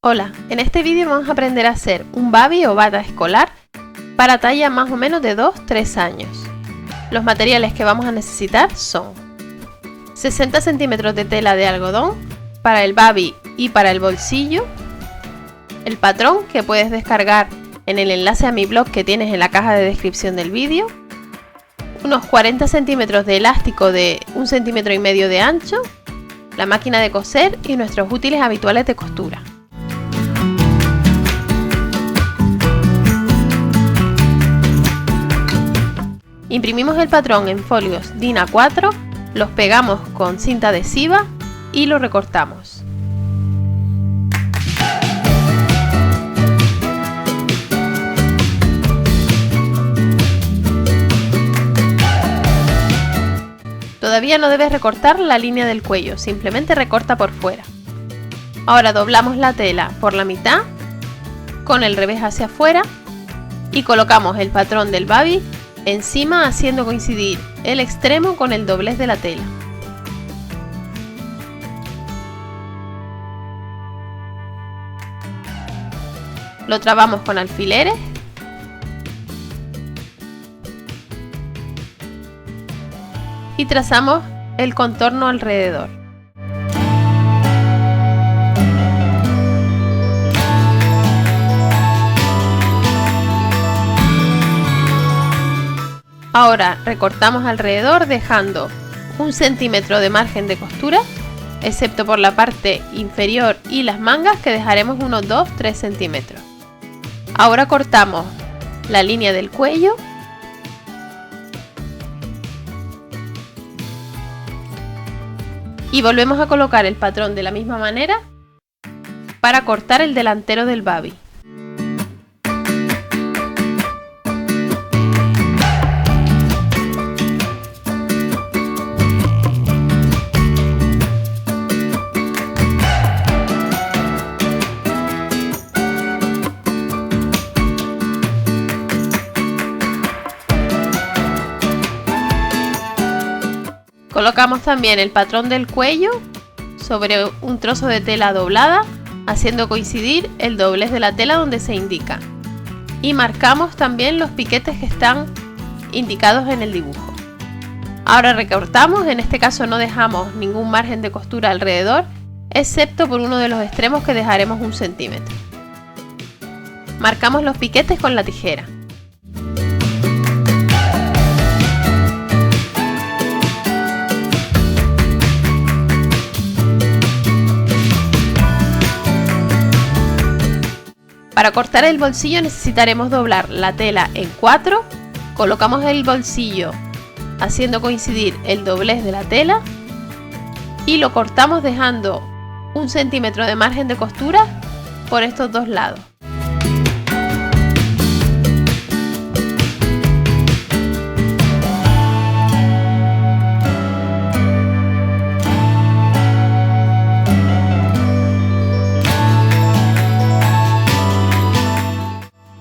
Hola, en este vídeo vamos a aprender a hacer un babi o bata escolar para talla más o menos de 2-3 años. Los materiales que vamos a necesitar son 60 centímetros de tela de algodón para el babi y para el bolsillo, el patrón que puedes descargar en el enlace a mi blog que tienes en la caja de descripción del vídeo, unos 40 centímetros de elástico de 1,5 centímetros de ancho, la máquina de coser y nuestros útiles habituales de costura. Imprimimos el patrón en folios DIN A4, los pegamos con cinta adhesiva y lo recortamos. Todavía no debes recortar la línea del cuello, simplemente recorta por fuera. Ahora doblamos la tela por la mitad, con el revés hacia afuera, y colocamos el patrón del babi encima haciendo coincidir el extremo con el doblez de la tela. Lo trabamos con alfileres y trazamos el contorno alrededor. Ahora recortamos alrededor dejando 1 centímetro de margen de costura, excepto por la parte inferior y las mangas que dejaremos unos 2-3 centímetros. Ahora cortamos la línea del cuello y volvemos a colocar el patrón de la misma manera para cortar el delantero del babi. Colocamos también el patrón del cuello sobre un trozo de tela doblada, haciendo coincidir el doblez de la tela donde se indica. Y marcamos también los piquetes que están indicados en el dibujo. Ahora recortamos, en este caso no dejamos ningún margen de costura alrededor, excepto por uno de los extremos que dejaremos 1 centímetro. Marcamos los piquetes con la tijera. Para cortar el bolsillo necesitaremos doblar la tela en 4, colocamos el bolsillo haciendo coincidir el doblez de la tela y lo cortamos dejando 1 centímetro de margen de costura por estos dos lados.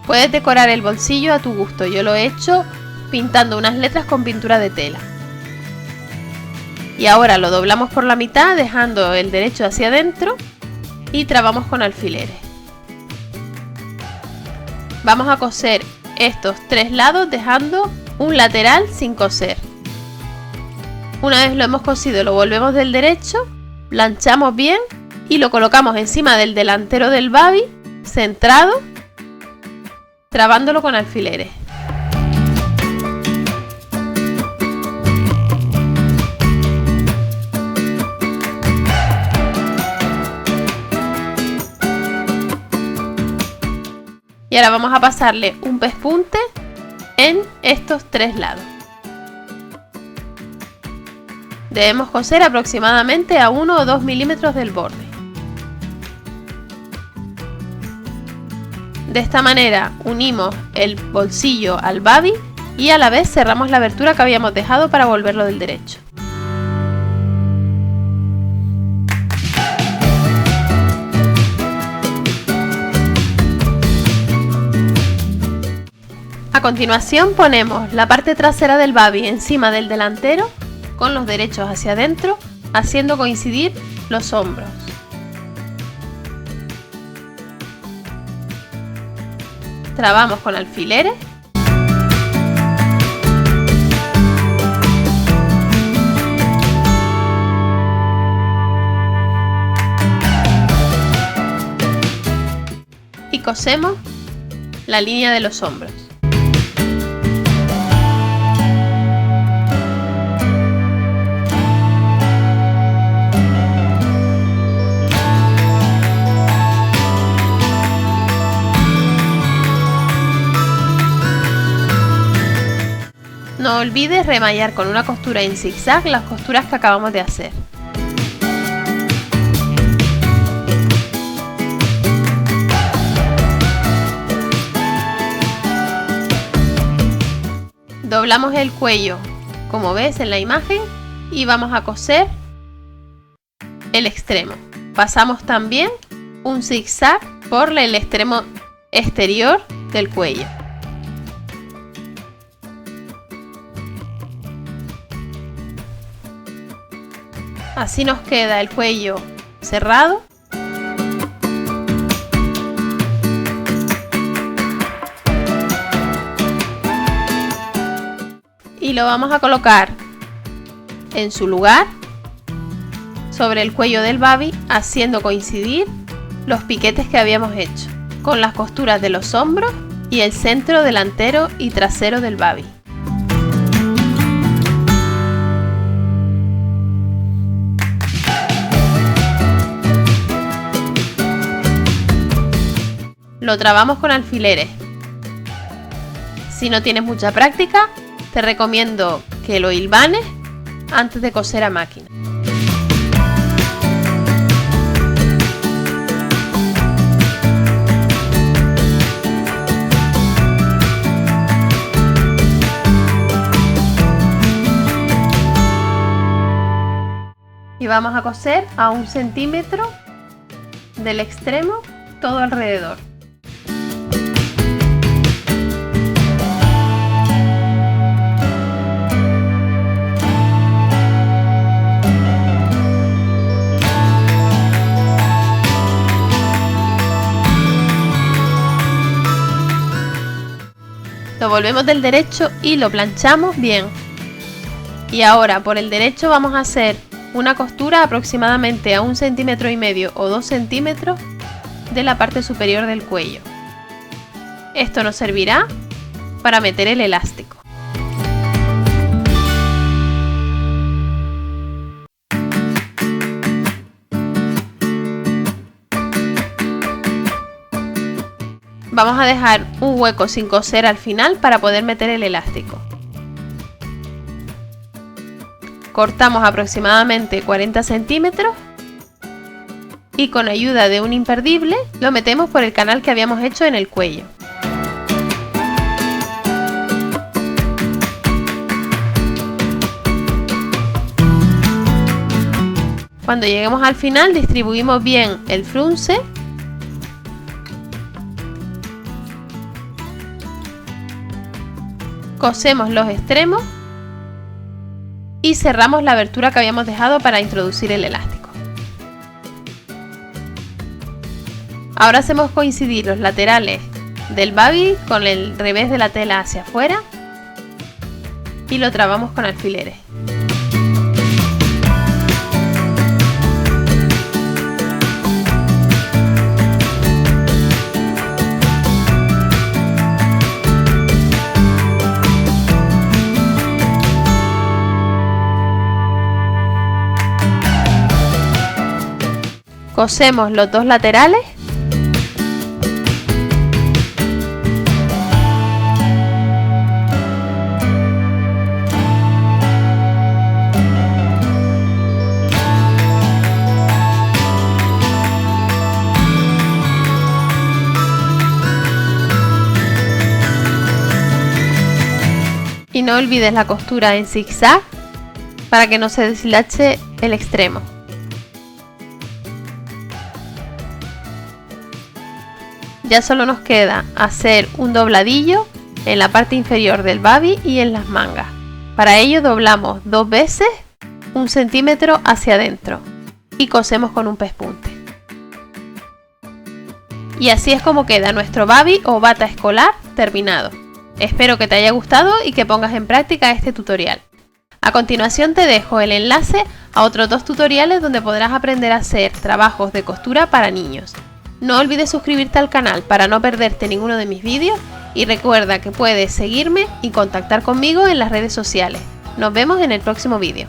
Puedes decorar el bolsillo a tu gusto, yo lo he hecho pintando unas letras con pintura de tela. Y ahora lo doblamos por la mitad dejando el derecho hacia adentro y trabamos con alfileres. Vamos a coser estos 3 lados dejando un lateral sin coser. Una vez lo hemos cosido lo volvemos del derecho, planchamos bien y lo colocamos encima del delantero del babi, centrado, trabándolo con alfileres. Y ahora vamos a pasarle un pespunte en estos 3 lados. Debemos coser aproximadamente a 1 o 2 milímetros del borde. De esta manera unimos el bolsillo al babi y a la vez cerramos la abertura que habíamos dejado para volverlo del derecho. A continuación ponemos la parte trasera del babi encima del delantero con los derechos hacia adentro, haciendo coincidir los hombros. Trabamos con alfileres. Y cosemos la línea de los hombros. No olvides remallar con una costura en zigzag las costuras que acabamos de hacer. Doblamos el cuello, como ves en la imagen, y vamos a coser el extremo. Pasamos también un zigzag por el extremo exterior del cuello. Así nos queda el cuello cerrado. Y lo vamos a colocar en su lugar sobre el cuello del babi, haciendo coincidir los piquetes que habíamos hecho con las costuras de los hombros y el centro delantero y trasero del babi. Lo trabamos con alfileres. Si no tienes mucha práctica, te recomiendo que lo hilvanes antes de coser a máquina. Y vamos a coser a 1 centímetro del extremo todo alrededor. Lo volvemos del derecho y lo planchamos bien. Y ahora por el derecho vamos a hacer una costura aproximadamente a 1,5 centímetros o 2 centímetros de la parte superior del cuello. Esto nos servirá para meter el elástico. Vamos a dejar un hueco sin coser al final para poder meter el elástico. Cortamos aproximadamente 40 centímetros y con ayuda de un imperdible lo metemos por el canal que habíamos hecho en el cuello. Cuando lleguemos al final distribuimos bien el frunce . Cosemos los extremos y cerramos la abertura que habíamos dejado para introducir el elástico. Ahora hacemos coincidir los laterales del babi con el revés de la tela hacia afuera y lo trabamos con alfileres. Cosemos los dos laterales . Y no olvides la costura en zigzag para que no se deshilache el extremo. Ya solo nos queda hacer un dobladillo en la parte inferior del babi y en las mangas. Para ello doblamos 2 veces 1 centímetro hacia adentro y cosemos con un pespunte. Y así es como queda nuestro babi o bata escolar terminado. Espero que te haya gustado y que pongas en práctica este tutorial. A continuación te dejo el enlace a otros 2 tutoriales donde podrás aprender a hacer trabajos de costura para niños. No olvides suscribirte al canal para no perderte ninguno de mis vídeos y recuerda que puedes seguirme y contactar conmigo en las redes sociales. Nos vemos en el próximo vídeo.